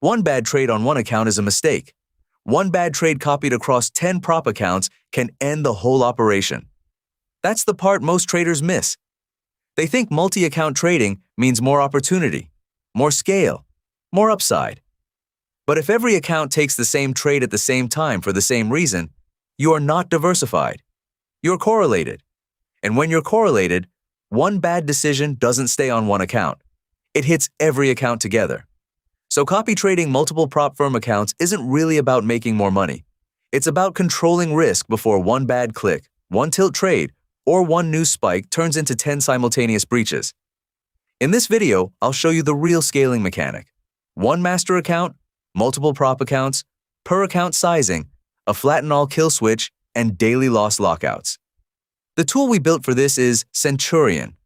One bad trade on one account is a mistake. One bad trade copied across 10 prop accounts can end the whole operation. That's the part most traders miss. They think multi-account trading means more opportunity, more scale, more upside. But if every account takes the same trade at the same time for the same reason, you are not diversified. You're correlated. And when you're correlated, one bad decision doesn't stay on one account. It hits every account together. So copy trading multiple prop firm accounts isn't really about making more money. It's about controlling risk before one bad click, one tilt trade, or one news spike turns into 10 simultaneous breaches. In this video, I'll show you the real scaling mechanic. One master account, multiple prop accounts, per account sizing, a flatten-all kill switch, and daily loss lockouts. The tool we built for this is Centurion,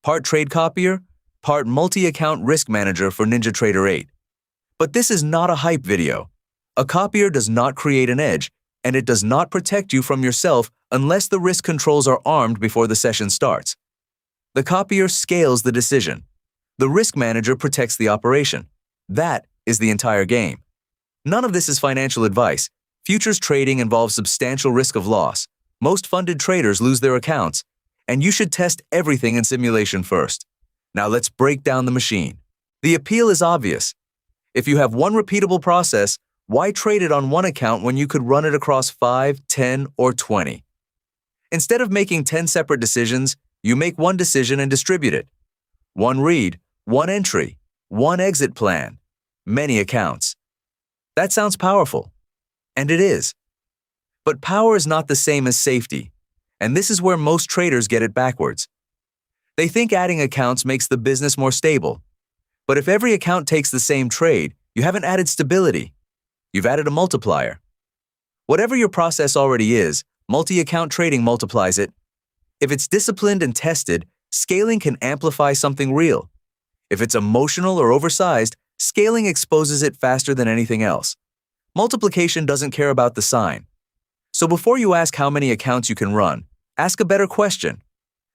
part trade copier, part multi-account risk manager for NinjaTrader 8. But this is not a hype video. A copier does not create an edge, and it does not protect you from yourself unless the risk controls are armed before the session starts. The copier scales the decision. The risk manager protects the operation. That is the entire game. None of this is financial advice. Futures trading involves substantial risk of loss. Most funded traders lose their accounts, and you should test everything in simulation first. Now let's break down the machine. The appeal is obvious. If you have one repeatable process, why trade it on one account when you could run it across 5, 10, or 20? Instead of making 10 separate decisions, you make one decision and distribute it. One read, one entry, one exit plan, many accounts. That sounds powerful, and it is. But power is not the same as safety, and this is where most traders get it backwards. They think adding accounts makes the business more stable. But if every account takes the same trade, you haven't added stability. You've added a multiplier. Whatever your process already is, multi-account trading multiplies it. If it's disciplined and tested, scaling can amplify something real. If it's emotional or oversized, scaling exposes it faster than anything else. Multiplication doesn't care about the sign. So before you ask how many accounts you can run, ask a better question.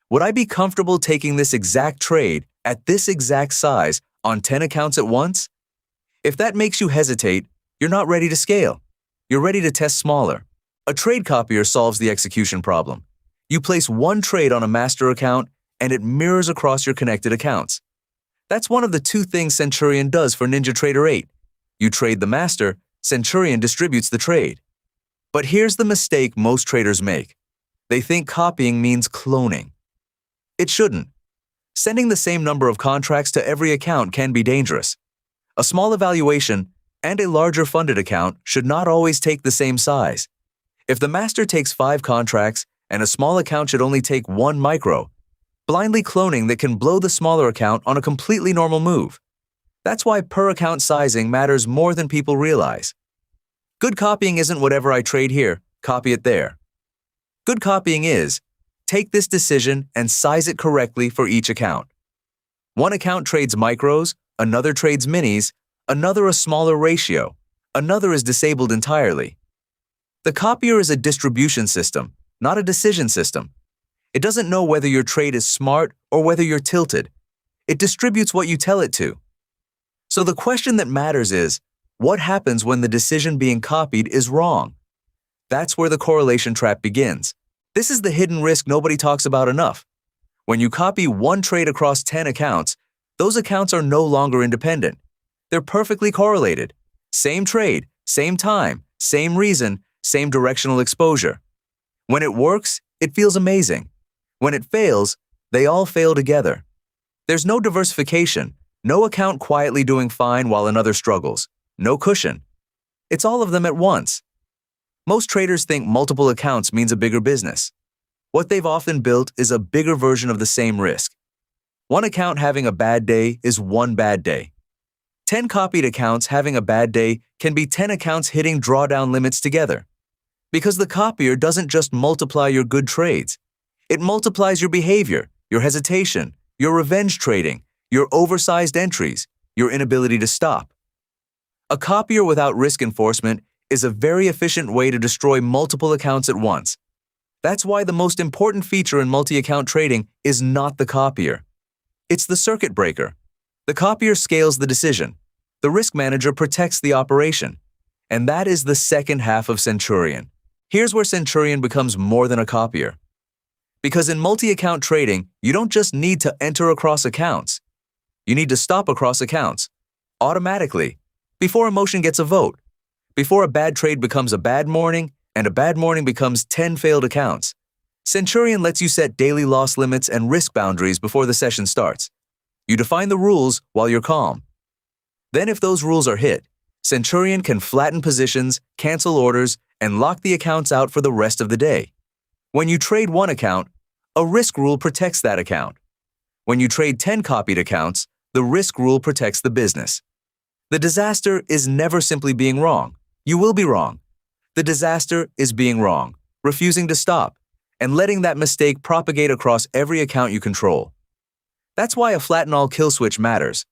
Would I be comfortable taking this exact trade at this exact size on 10 accounts at once? If that makes you hesitate, you're not ready to scale. You're ready to test smaller. A trade copier solves the execution problem. You place one trade on a master account, and it mirrors across your connected accounts. That's one of the two things Centurion does for NinjaTrader 8. You trade the master, Centurion distributes the trade. But here's the mistake most traders make. They think copying means cloning. It shouldn't. Sending the same number of contracts to every account can be dangerous. A small evaluation and a larger funded account should not always take the same size. If the master takes 5 contracts and a small account should only take 1 micro, blindly cloning that can blow the smaller account on a completely normal move. That's why per account sizing matters more than people realize. Good copying isn't whatever I trade here, copy it there. Good copying is, take this decision and size it correctly for each account. One account trades micros, another trades minis, another a smaller ratio, another is disabled entirely. The copier is a distribution system, not a decision system. It doesn't know whether your trade is smart or whether you're tilted. It distributes what you tell it to. So the question that matters is, what happens when the decision being copied is wrong? That's where the correlation trap begins. This is the hidden risk nobody talks about enough. When you copy one trade across 10 accounts, those accounts are no longer independent. They're perfectly correlated. Same trade, same time, same reason, same directional exposure. When it works, it feels amazing. When it fails, they all fail together. There's no diversification, no account quietly doing fine while another struggles, no cushion. It's all of them at once. Most traders think multiple accounts means a bigger business. What they've often built is a bigger version of the same risk. One account having a bad day is one bad day. 10 copied accounts having a bad day can be 10 accounts hitting drawdown limits together. Because the copier doesn't just multiply your good trades. It multiplies your behavior, your hesitation, your revenge trading, your oversized entries, your inability to stop. A copier without risk enforcement is a very efficient way to destroy multiple accounts at once. That's why the most important feature in multi-account trading is not the copier. It's the circuit breaker. The copier scales the decision. The risk manager protects the operation. And that is the second half of Centurion. Here's where Centurion becomes more than a copier. Because in multi-account trading, you don't just need to enter across accounts. You need to stop across accounts, automatically, before emotion gets a vote, before a bad trade becomes a bad morning, and a bad morning becomes 10 failed accounts. Centurion lets you set daily loss limits and risk boundaries before the session starts. You define the rules while you're calm. Then if those rules are hit, Centurion can flatten positions, cancel orders, and lock the accounts out for the rest of the day. When you trade one account, a risk rule protects that account. When you trade 10 copied accounts, the risk rule protects the business. The disaster is never simply being wrong. You will be wrong. The disaster is being wrong, refusing to stop, and letting that mistake propagate across every account you control. That's why a flatten-all kill switch matters.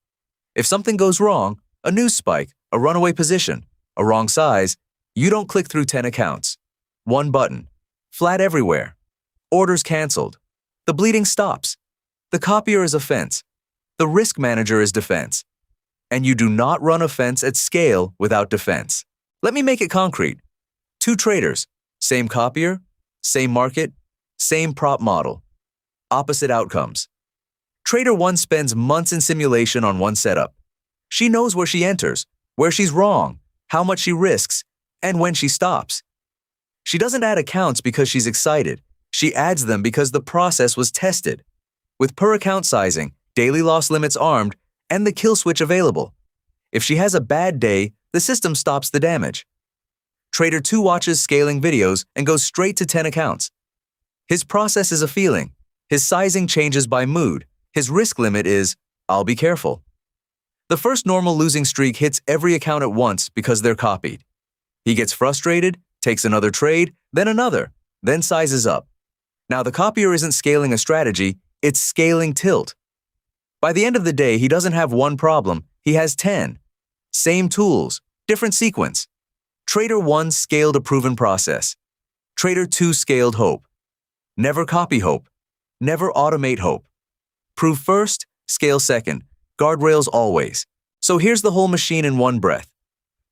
If something goes wrong, a news spike, a runaway position, a wrong size, you don't click through 10 accounts. One button. Flat everywhere. Orders canceled. The bleeding stops. The copier is offense. The risk manager is defense. And you do not run offense at scale without defense. Let me make it concrete. 2 traders, same copier, same market, same prop model. Opposite outcomes. Trader 1 spends months in simulation on one setup. She knows where she enters, where she's wrong, how much she risks, and when she stops. She doesn't add accounts because she's excited. She adds them because the process was tested. With per account sizing, daily loss limits armed, and the kill switch available. If she has a bad day, the system stops the damage. Trader 2 watches scaling videos and goes straight to 10 accounts. His process is a feeling. His sizing changes by mood. His risk limit is, I'll be careful. The first normal losing streak hits every account at once because they're copied. He gets frustrated, takes another trade, then another, then sizes up. Now the copier isn't scaling a strategy, it's scaling tilt. By the end of the day, he doesn't have one problem, he has 10. Same tools, different sequence. Trader 1 scaled a proven process. Trader 2 scaled hope. Never copy hope. Never automate hope. Prove first, scale second. Guardrails always. So here's the whole machine in one breath.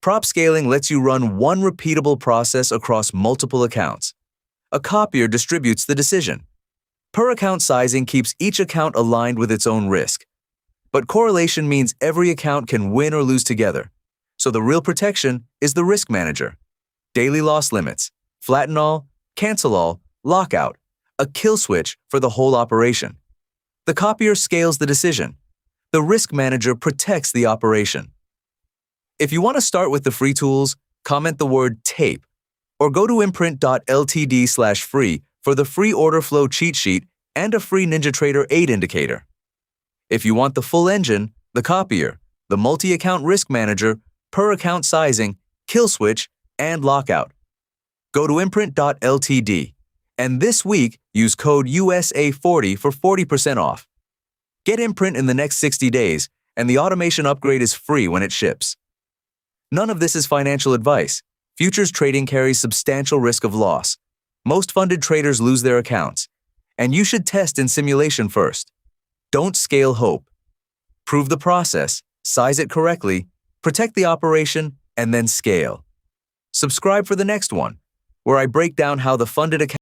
Prop scaling lets you run one repeatable process across multiple accounts. A copier distributes the decision. Per account sizing keeps each account aligned with its own risk. But correlation means every account can win or lose together. So the real protection is the risk manager. Daily loss limits, flatten all, cancel all, lockout, a kill switch for the whole operation. The copier scales the decision. The risk manager protects the operation. If you want to start with the free tools, comment the word tape or go to imprint.ltd/free for the free order flow cheat sheet and a free NinjaTrader 8 indicator. If you want the full engine, the copier, the multi-account risk manager, per account sizing, kill switch, and lockout, go to imprint.ltd. And this week, use code USA40 for 40% off. Get Imprint in the next 60 days, and the automation upgrade is free when it ships. None of this is financial advice. Futures trading carries substantial risk of loss. Most funded traders lose their accounts, and you should test in simulation first. Don't scale hope. Prove the process, size it correctly, protect the operation, and then scale. Subscribe for the next one, where I break down how the funded account